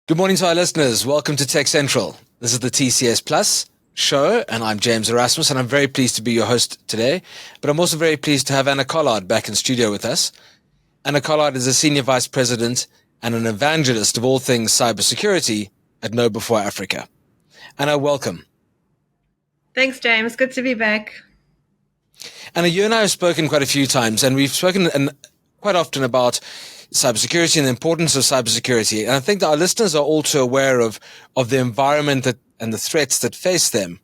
Good morning to our listeners. Welcome to TechCentral. This is the TCS Plus show, and I'm James Erasmus, and I'm very pleased to be your host today. But I'm also very pleased to have Anna Collard back in studio with us. Anna Collard is a Senior Vice President and an evangelist of all things cybersecurity at KnowBe4 Africa. Anna, welcome. Thanks, James. Good to be back. Anna, you and I have spoken quite a few times, and we've spoken quite often about cybersecurity and the importance of cybersecurity. And I think that our listeners are also aware of the environment and the threats that face them.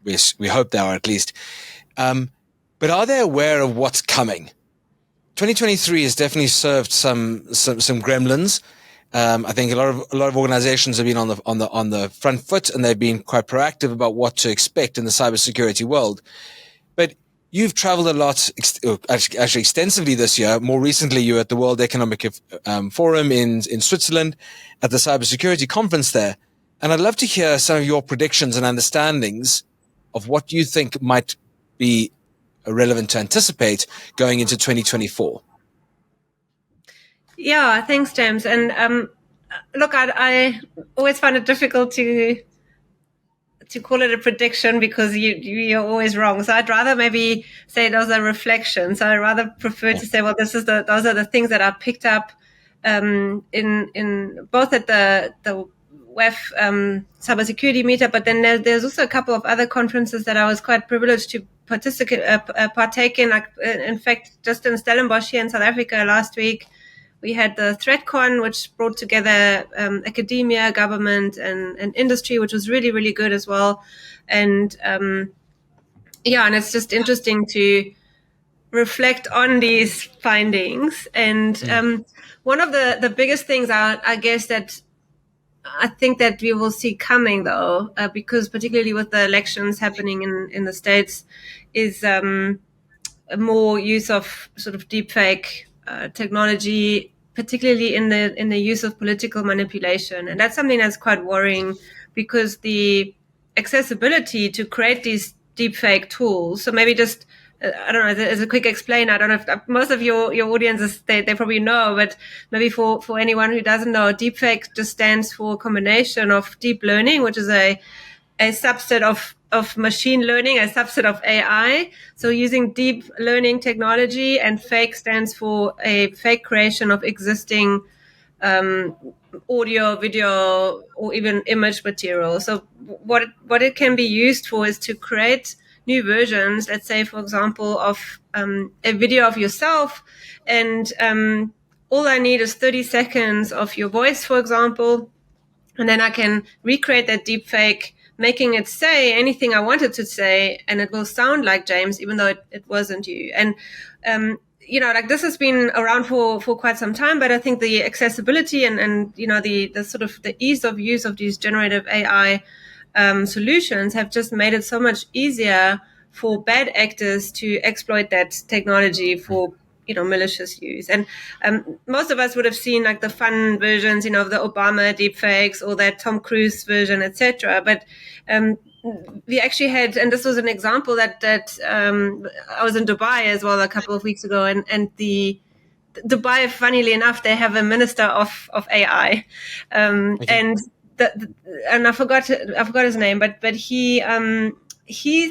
We hope they are, at least. But are they aware of what's coming? 2023 has definitely served some gremlins. I think a lot of organizations have been on the front foot, and they've been quite proactive about what to expect in the cybersecurity world. But you've traveled a lot, actually extensively this year. More recently, you were at the World Economic Forum in Switzerland at the cybersecurity conference there. And I'd love to hear some of your predictions and understandings of what you think might be relevant to anticipate going into 2024. Yeah, thanks, James. And look, I always find it difficult to call it a prediction because you're always wrong. So I'd rather maybe say those are reflections. So I'd rather prefer to say, well, those are the things that I picked up in both at the WEF cybersecurity meetup, but then there's also a couple of other conferences that I was quite privileged to partake in. Like, in fact, just in Stellenbosch here in South Africa last week, we had the ThreatCon, which brought together academia, government, and industry, which was really, really good as well. And and it's just interesting to reflect on these findings. And one of the biggest things I guess that I think that we will see coming, though, because particularly with the elections happening in the States, is more use of sort of deepfake technology, particularly in the use of political manipulation. And that's something that's quite worrying because the accessibility to create these deepfake tools. So maybe just, I don't know, as a quick explain, I don't know if most of your audiences, they probably know, but maybe for anyone who doesn't know, deepfake just stands for a combination of deep learning, which is a subset of machine learning, a subset of AI. So using deep learning technology, and fake stands for a fake creation of existing audio, video, or even image material. So what it can be used for is to create new versions, let's say, for example, of a video of yourself, and all I need is 30 seconds of your voice, for example, and then I can recreate that deepfake, making it say anything I wanted to say, and it will sound like James, even though it wasn't you. And like, this has been around for quite some time, but I think the accessibility and the sort of the ease of use of these generative AI solutions have just made it so much easier for bad actors to exploit that technology for malicious use. And most of us would have seen like the fun versions, of the Obama deepfakes or that Tom Cruise version, etc. But we actually had, and this was an example that I was in Dubai as well a couple of weeks ago, and the Dubai, funnily enough, they have a minister of AI, and I forgot his name, but he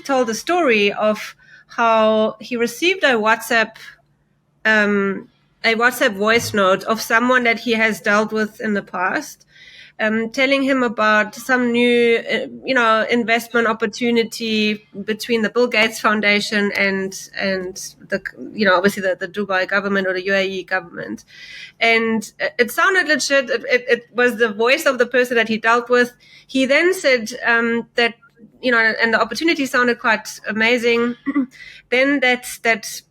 told the story of how he received a WhatsApp voice note of someone that he has dealt with in the past, telling him about some new, investment opportunity between the Bill Gates Foundation and the, obviously the Dubai government or the UAE government. And it sounded legit. It was the voice of the person that he dealt with. He then said that, and the opportunity sounded quite amazing. Then that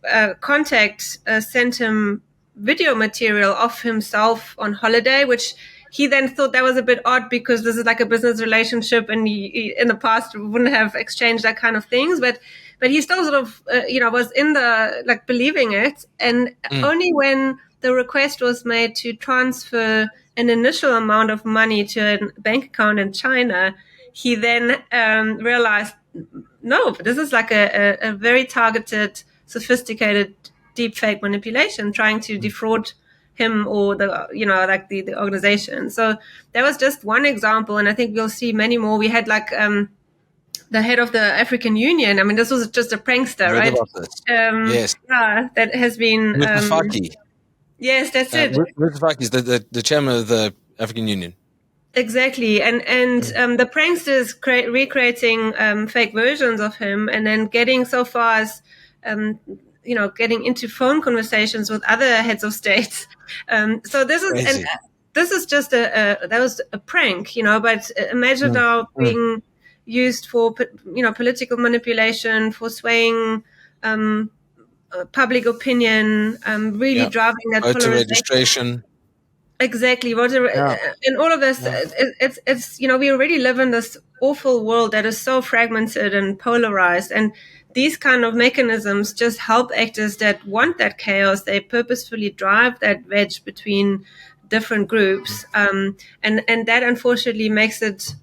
contact sent him video material of himself on holiday, which he then thought that was a bit odd because this is like a business relationship, and he in the past wouldn't have exchanged that kind of things. But he still sort of, was in the, like, believing it. And only when the request was made to transfer an initial amount of money to a bank account in China, he then realized, no, this is like a very targeted, sophisticated deepfake manipulation trying to defraud him or the organization. So that was just one example, and I think we'll see many more. We had the head of the African Union. I mean, this was just a prankster, I read right? about this. Yes. Yeah, that has been. Mutafaki. Yes, that's it. Mutafaki is the chairman of the African Union. Exactly, and the pranksters recreating fake versions of him, and then getting so far as getting into phone conversations with other heads of states. So this is Crazy. this is just that was a prank, but imagine now being used for political manipulation, for swaying public opinion, really driving that Voter polarization. registration. Exactly. In all of this, it's we already live in this awful world that is so fragmented and polarized, and these kind of mechanisms just help actors that want that chaos. They purposefully drive that wedge between different groups, and that unfortunately makes it.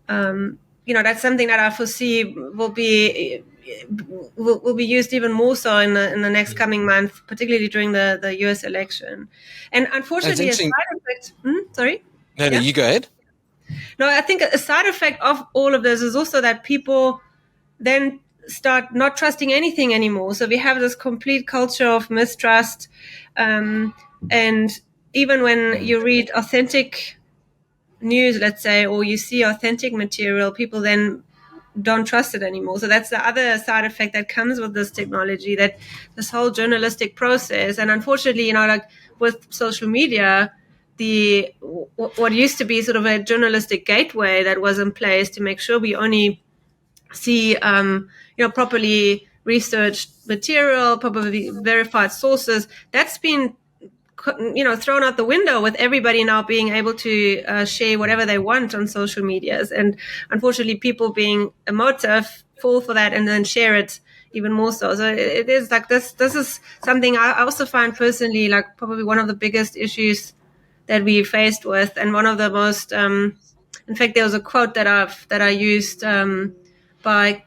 That's something that I foresee will be used even more so in the next coming month, particularly during the US election. And unfortunately, a side effect. Sorry. No, you go ahead. No, I think a side effect of all of this is also that people then start not trusting anything anymore. So we have this complete culture of mistrust, and even when you read authentic news, let's say, or you see authentic material, people then don't trust it anymore. So that's the other side effect that comes with this technology, that this whole journalistic process. And unfortunately, with social media, what used to be sort of a journalistic gateway that was in place to make sure we only see properly researched material, probably verified sources, that's been thrown out the window with everybody now being able to share whatever they want on social medias. And unfortunately, people being emotive fall for that and then share it even more so. So it is like this is something I also find personally like probably one of the biggest issues that we faced with, and one of the most in fact, there was a quote that I used by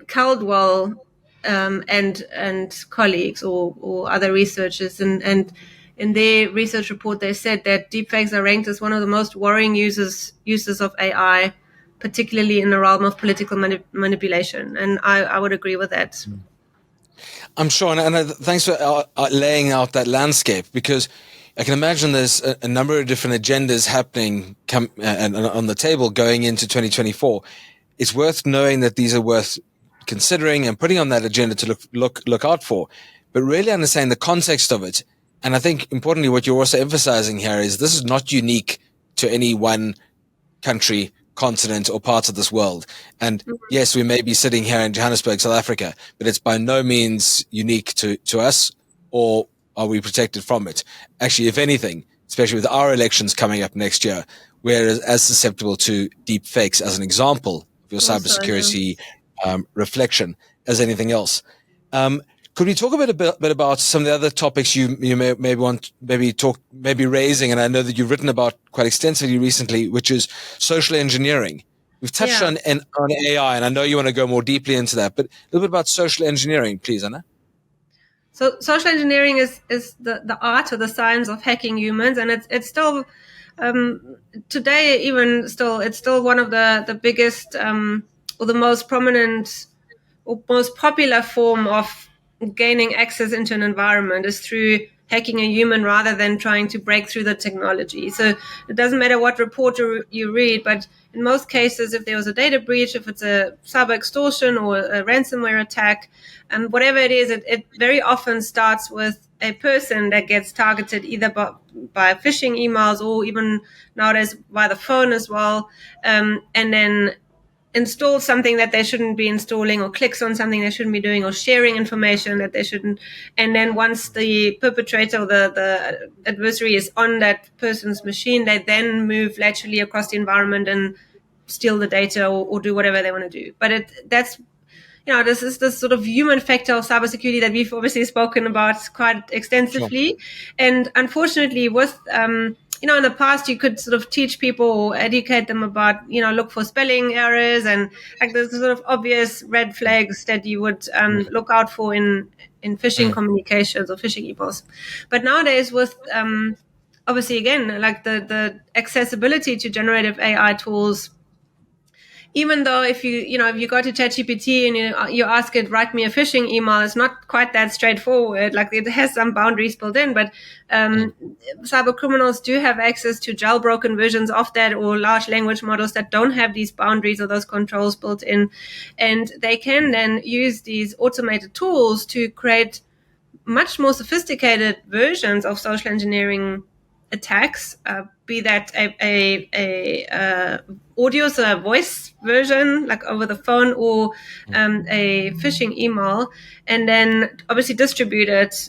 Caldwell and colleagues or other researchers, and in their research report, they said that deepfakes are ranked as one of the most worrying uses of AI, particularly in the realm of political manipulation. And I would agree with that. I'm sure. And thanks for laying out that landscape, because I can imagine there's a number of different agendas happening and on the table going into 2024. It's worth knowing that these are worth considering and putting on that agenda to look out for, but really understanding the context of it. And I think importantly, what you're also emphasizing here is this is not unique to any one country, continent, or parts of this world. And yes, we may be sitting here in Johannesburg, South Africa, but it's by no means unique to us, or are we protected from it? Actually, if anything, especially with our elections coming up next year, we're as susceptible to deep fakes as an example of your cybersecurity reflection as anything else. Could we talk a bit about some of the other topics you may want maybe raising? And I know that you've written about quite extensively recently, which is social engineering. We've touched on AI, and I know you want to go more deeply into that, but a little bit about social engineering, please, Anna. So social engineering is the art or the science of hacking humans, and it's still today it's still one of the biggest or the most prominent or most popular form of gaining access into an environment is through hacking a human rather than trying to break through the technology. So it doesn't matter what report you read, but in most cases, if there was a data breach, if it's a cyber extortion or a ransomware attack, and whatever it is, it very often starts with a person that gets targeted either by phishing emails or even nowadays by the phone as well, and then installs something that they shouldn't be installing, or clicks on something they shouldn't be doing, or sharing information that they shouldn't. And then once the perpetrator or the adversary is on that person's machine, they then move laterally across the environment and steal the data or do whatever they want to do. But that's this is the sort of human factor of cybersecurity that we've obviously spoken about quite extensively. Sure. And unfortunately, with in the past you could sort of teach people or educate them about, look for spelling errors and like there's sort of obvious red flags that you would look out for in phishing communications or phishing emails. But nowadays with obviously again like the accessibility to generative AI tools, even though if you go to ChatGPT and you ask it, write me a phishing email, it's not quite that straightforward. Like it has some boundaries built in, but cyber criminals do have access to jailbroken versions of that or large language models that don't have these boundaries or those controls built in. And they can then use these automated tools to create much more sophisticated versions of social engineering attacks, be that a audio, so a voice version, like over the phone, or a phishing email, and then obviously distribute it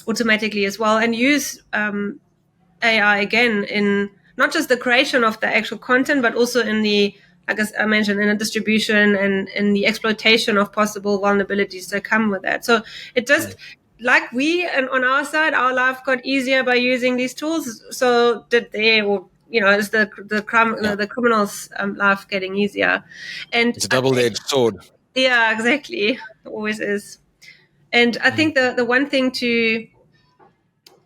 automatically as well, and use AI again in not just the creation of the actual content, but also in the, like I mentioned, in the distribution and in the exploitation of possible vulnerabilities that come with that. So it just, like we, and on our side, our life got easier by using these tools. So did they, or is the criminals' life getting easier? And It's a double-edged sword. Yeah, exactly. It always is. And I think the one thing to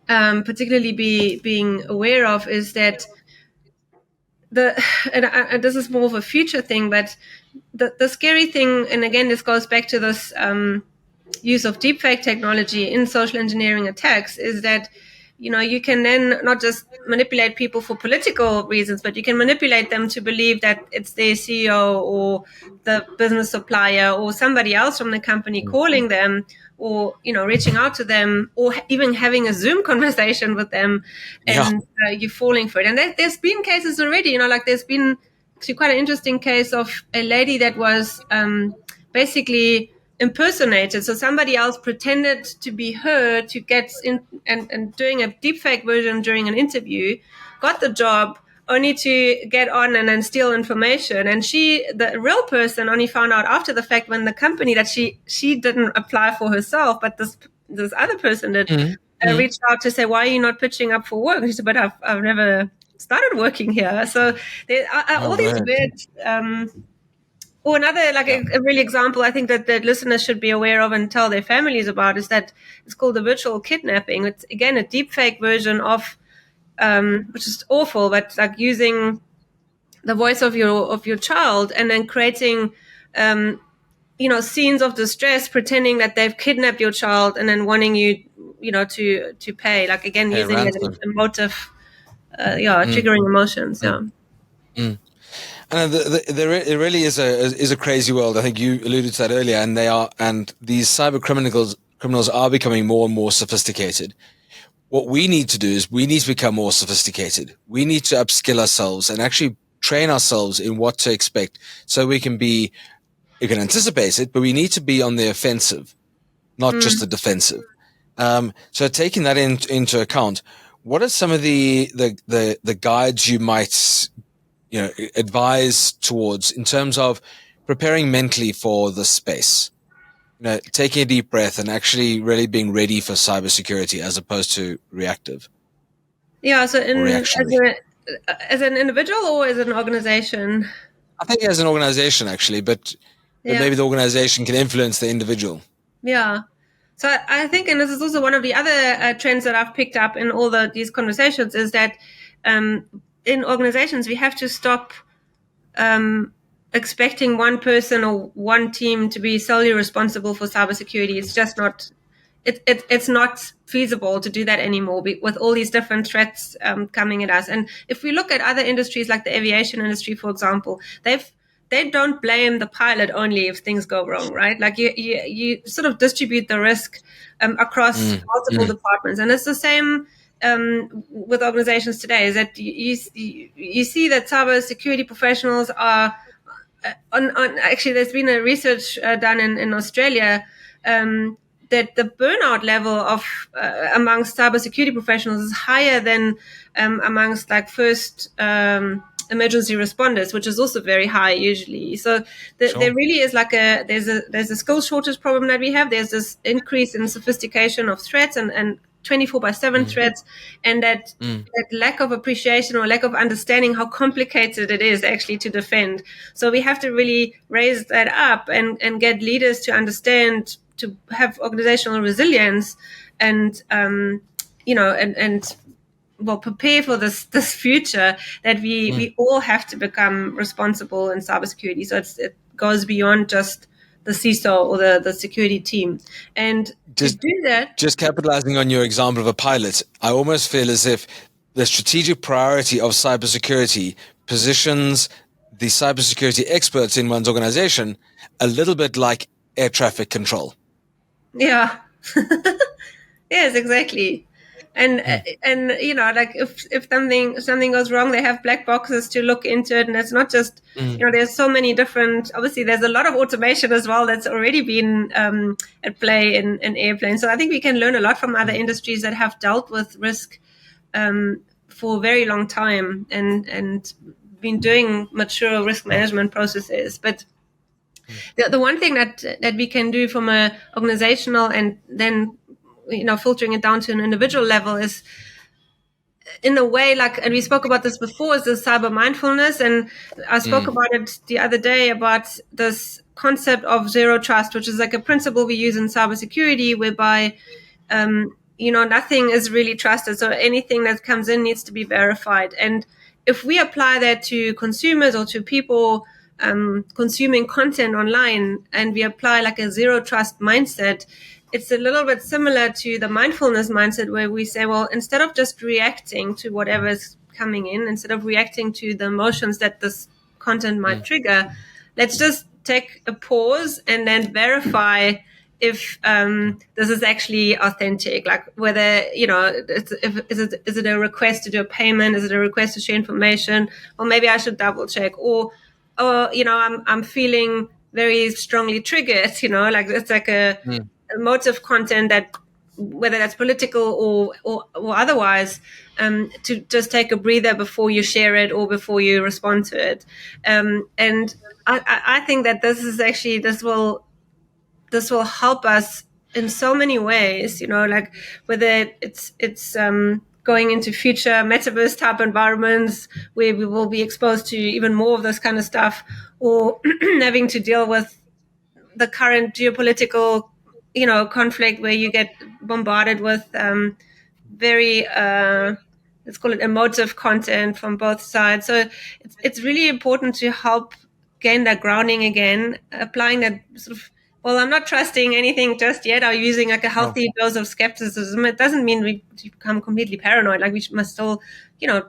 particularly being aware of is that and this is more of a future thing, but the scary thing, and again, this goes back to this use of deepfake technology in social engineering attacks, is that you can then not just manipulate people for political reasons, but you can manipulate them to believe that it's their CEO or the business supplier or somebody else from the company calling them, or reaching out to them, or even having a Zoom conversation with them, and you falling for it. And there's been cases already, like there's been actually quite an interesting case of a lady that was basically impersonated. So somebody else pretended to be her to get in and doing a deepfake version during an interview, got the job only to get on and then steal information. And the real person, only found out after the fact when the company that she didn't apply for herself, but this other person did, reached out to say, why are you not pitching up for work? And she said, but I've never started working here. So there are all these weird or another, a real example I think that listeners should be aware of and tell their families about is that it's called the virtual kidnapping. It's again a deepfake version of, which is awful, but like using the voice of your child and then creating, scenes of distress, pretending that they've kidnapped your child and then wanting you, to pay. Like again, using an emotive, triggering emotions. And it really is a crazy world. I think you alluded to that earlier, and these cyber criminals are becoming more and more sophisticated. What we need to do is we need to become more sophisticated. We need to upskill ourselves and actually train ourselves in what to expect, so we can anticipate it, but we need to be on the offensive, not just the defensive. So taking that into account, what are some of the guides you might advise towards in terms of preparing mentally for the space? Taking a deep breath and actually really being ready for cybersecurity as opposed to reactive. Yeah. So as an individual or as an organization? I think as an organization, actually, but maybe the organization can influence the individual. Yeah. So I think, and this is also one of the other trends that I've picked up in all these conversations, is that in organizations we have to stop expecting one person or one team to be solely responsible for cybersecurity. It's just not. It's not feasible to do that anymore with all these different threats coming at us. And if we look at other industries like the aviation industry, for example, they don't blame the pilot only if things go wrong, right? Like you sort of distribute the risk across multiple departments. And it's the same with organizations today, is that you see that cybersecurity professionals are actually, there's been a research done in Australia that the burnout level of amongst cybersecurity professionals is higher than amongst like first emergency responders, which is also very high usually. So there really is like there's a skill shortage problem that we have. There's this increase in sophistication of threats and 24/7 threats, and that lack of appreciation or lack of understanding how complicated it is actually to defend. So we have to really raise that up and get leaders to understand, to have organizational resilience, and well, prepare for this future that we all have to become responsible in cybersecurity. So it goes beyond just the CISO or the security team. And to do that, just capitalizing on your example of a pilot, I almost feel as if the strategic priority of cybersecurity positions the cybersecurity experts in one's organization a little bit like air traffic control. Yeah. Yes, exactly. And like if something goes wrong, they have black boxes to look into it, and it's not just there's so many different. Obviously, there's a lot of automation as well that's already been at play in airplanes. So I think we can learn a lot from other industries that have dealt with risk for a very long time and been doing mature risk management processes. But the one thing that we can do from a organizational and then filtering it down to an individual level is, in a way, like, and we spoke about this before, is the cyber mindfulness. And I spoke about it the other day about this concept of zero trust, which is like a principle we use in cybersecurity, whereby nothing is really trusted. So anything that comes in needs to be verified. And if we apply that to consumers or to people consuming content online, and we apply like a zero trust mindset, it's a little bit similar to the mindfulness mindset, where we say, well, instead of just reacting to whatever's coming in, instead of reacting to the emotions that this content might trigger, let's just take a pause and then verify if this is actually authentic, like whether is it a request to do a payment, is it a request to share information, or maybe I should double check, or I'm feeling very strongly triggered, like it's like a emotive content that, whether that's political or otherwise, to just take a breather before you share it or before you respond to it. And I think that this will help us in so many ways, like whether it's going into future metaverse type environments where we will be exposed to even more of this kind of stuff, or having to deal with the current geopolitical conflict where you get bombarded with very let's call it emotive content from both sides. So it's really important to help gain that grounding again, applying that sort of, well, I'm not trusting anything just yet, or using like a healthy dose of skepticism. It doesn't mean we become completely paranoid. Like, we must still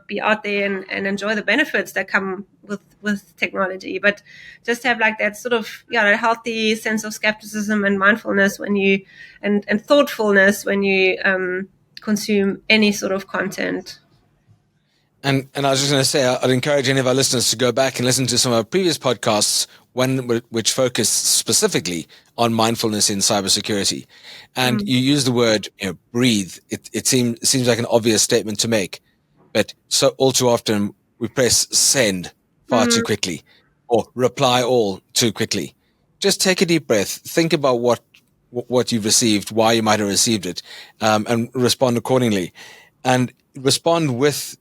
be out there and enjoy the benefits that come with technology, but just have like that sort of a healthy sense of skepticism and mindfulness when you and thoughtfulness when you consume any sort of content. And I was just going to say, I'd encourage any of our listeners to go back and listen to some of our previous podcasts, which focused specifically on mindfulness in cybersecurity. And you use the word, breathe. It seems like an obvious statement to make, but so all too often we press send far too quickly, or reply all too quickly. Just take a deep breath. Think about what you've received, why you might have received it, and respond accordingly, and respond with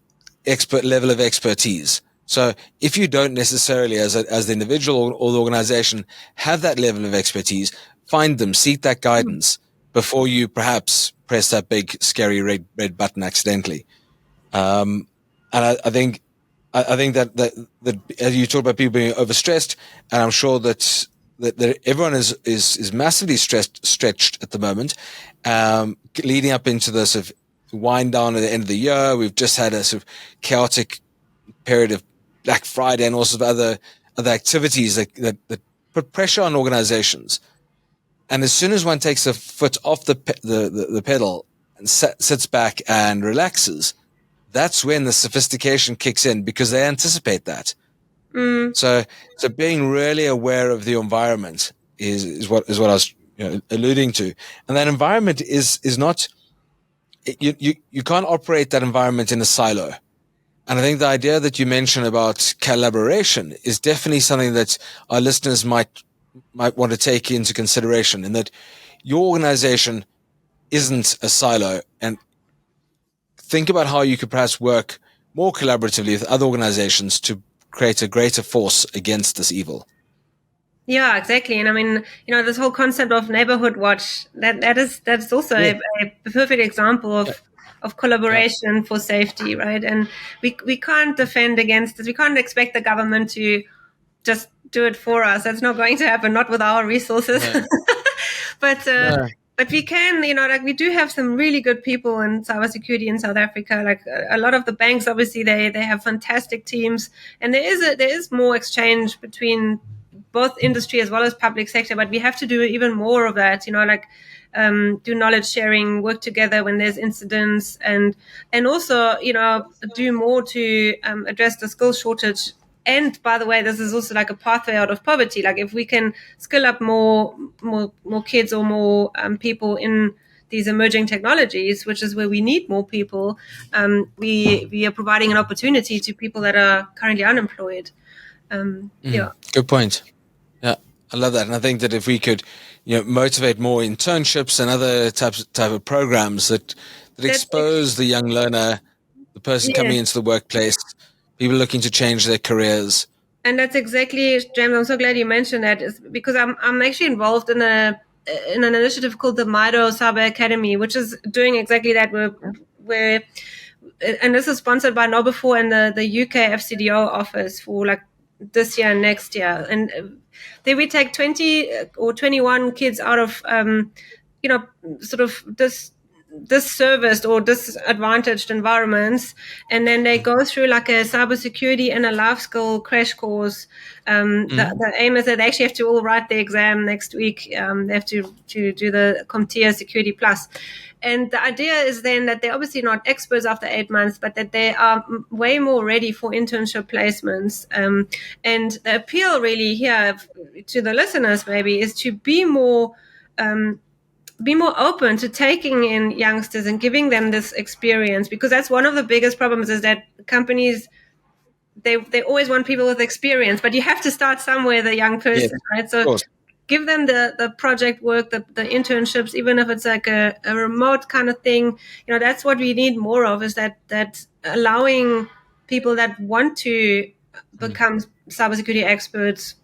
expert level of expertise. So if you don't necessarily, as the individual or the organization, have that level of expertise, find them, seek that guidance before you perhaps press that big scary red button accidentally. And I think that as you talk about people being overstressed, and I'm sure that everyone is massively stretched at the moment, leading up into the sort of wind down at the end of the year. We've just had a sort of chaotic period of Black Friday and also other activities that put pressure on organizations. And as soon as one takes a foot off the pedal and sits back and relaxes, that's when the sophistication kicks in, because they anticipate that. So being really aware of the environment is what I was alluding to, and that environment is not. You can't operate that environment in a silo. And I think the idea that you mentioned about collaboration is definitely something that our listeners might want to take into consideration, in that your organization isn't a silo, and think about how you could perhaps work more collaboratively with other organizations to create a greater force against this evil. Yeah, exactly. And I mean, this whole concept of neighborhood watch, that's also a perfect example of collaboration for safety, right? And we can't defend against this. We can't expect the government to just do it for us. That's not going to happen, not with our resources. No. But we can, like we do have some really good people in cybersecurity in South Africa. Like a lot of the banks, obviously, they have fantastic teams, and there is more exchange between both industry as well as public sector. But we have to do even more of that. Do knowledge sharing, work together when there's incidents, and also do more to address the skill shortage. And by the way, this is also like a pathway out of poverty. Like if we can skill up more kids or more people in these emerging technologies, which is where we need more people, we are providing an opportunity to people that are currently unemployed. Yeah. Good point. Yeah, I love that. And I think that if we could, motivate more internships and other type of programs that expose the young learner, the person coming into the workplace, people looking to change their careers. And that's exactly, James, I'm so glad you mentioned that, is because I'm actually involved in an initiative called the MIDO Cyber Academy, which is doing exactly that. Where and this is sponsored by KnowBe4 and the UK FCDO office for like this year and next year. And then we take 20 or 21 kids out of, sort of disserviced or disadvantaged environments, and then they go through like a cybersecurity and a life skill crash course. The aim is that they actually have to all write the exam next week. They have to do the CompTIA Security Plus. And the idea is then that they're obviously not experts after 8 months, but that they are way more ready for internship placements. And the appeal really here to the listeners maybe is to be more open to taking in youngsters and giving them this experience, because that's one of the biggest problems, is that companies, they always want people with experience, but you have to start somewhere, the young person, right? So give them the project work, the internships, even if it's like a remote kind of thing. That's what we need more of, is that allowing people that want to become cybersecurity experts,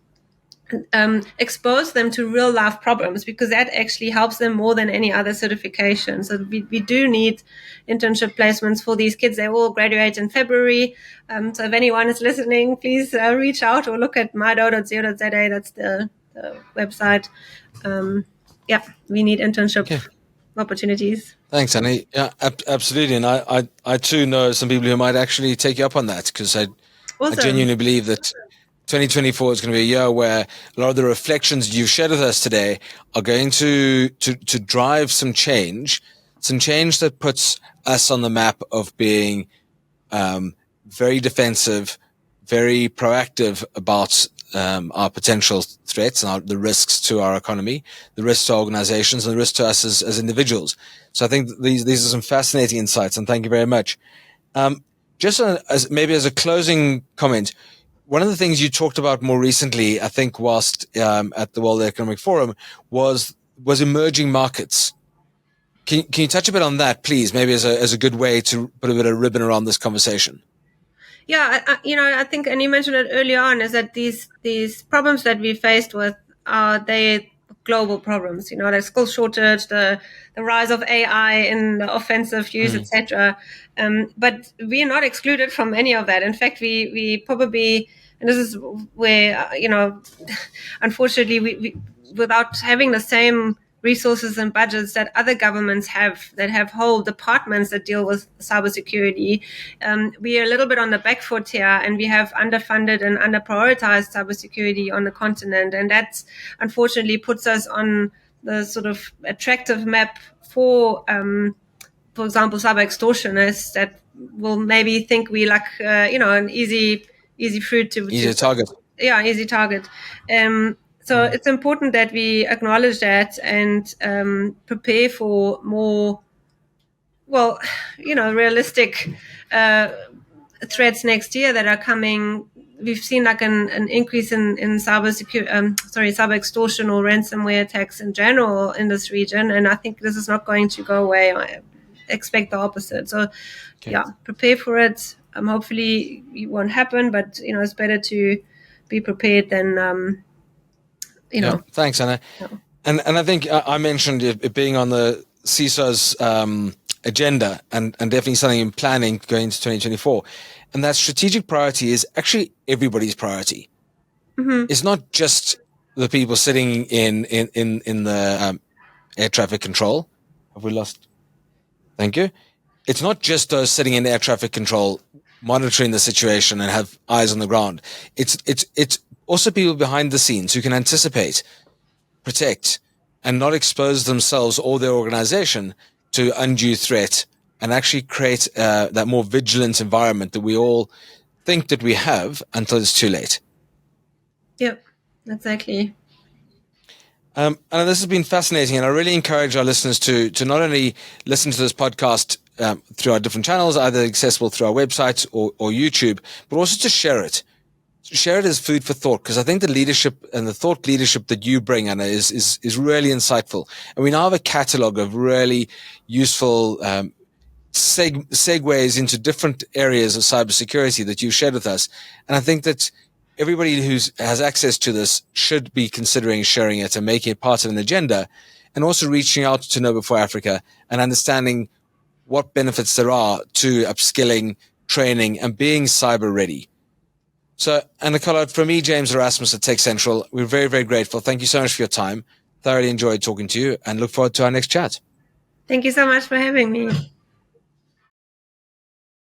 expose them to real life problems, because that actually helps them more than any other certification. So we do need internship placements for these kids. They all graduate in February. So if anyone is listening, please reach out or look at mydo.co.za. That's the website. We need internship opportunities. Thanks, Annie. Yeah, absolutely. And I too know some people who might actually take you up on that, because I genuinely believe that 2024 is going to be a year where a lot of the reflections you've shared with us today are going to drive some change that puts us on the map of being very defensive, very proactive about our potential threats and the risks to our economy, the risks to our organizations, and the risks to us as individuals. So I think these are some fascinating insights, and thank you very much. Just as a closing comment, one of the things you talked about more recently, I think, whilst at the World Economic Forum, was emerging markets. Can you touch a bit on that, please? Maybe as a good way to put a bit of ribbon around this conversation. Yeah, I think, and you mentioned it earlier on, is that these problems that we faced with they global problems. Like skill shortage, the rise of AI in the offensive use, etc. But we are not excluded from any of that. In fact, we probably, and this is where unfortunately we without having the same resources and budgets that other governments have, that have whole departments that deal with cybersecurity, we are a little bit on the back foot here, and we have underfunded and underprioritized cybersecurity on the continent, and that unfortunately puts us on the sort of attractive map for example, cyber extortionists that will maybe think we like an easy fruit to target. Yeah, easy target. So it's important that we acknowledge that and prepare for more, realistic threats next year that are coming. We've seen like an increase in cyber extortion or ransomware attacks in general in this region, and I think this is not going to go away expect the opposite. So, Okay. yeah, prepare for it. Hopefully, it won't happen, but it's better to be prepared than Thanks, Anna. Yeah. And I think I mentioned it being on the CISO's agenda and definitely something in planning going into 2024. And that strategic priority is actually everybody's priority. Mm-hmm. It's not just the people sitting in the air traffic control. Have we lost? Thank you. It's not just those sitting in air traffic control monitoring the situation and have eyes on the ground. It's also people behind the scenes who can anticipate, protect, and not expose themselves or their organization to undue threat, and actually create that more vigilant environment that we all think that we have until it's too late. Yep, exactly. And this has been fascinating, and I really encourage our listeners to not only listen to this podcast through our different channels, either accessible through our website or YouTube, but also to share it. Share it as food for thought, because I think the leadership and the thought leadership that you bring, Anna, is really insightful. And we now have a catalog of really useful segues into different areas of cybersecurity that you've shared with us. And I think that everybody who has access to this should be considering sharing it and making it part of an agenda, and also reaching out to KnowBe4 Africa and understanding what benefits there are to upskilling, training, and being cyber ready. So, Anna Collard, from me, James Erasmus at TechCentral, we're very, very grateful. Thank you so much for your time. Thoroughly enjoyed talking to you and look forward to our next chat. Thank you so much for having me.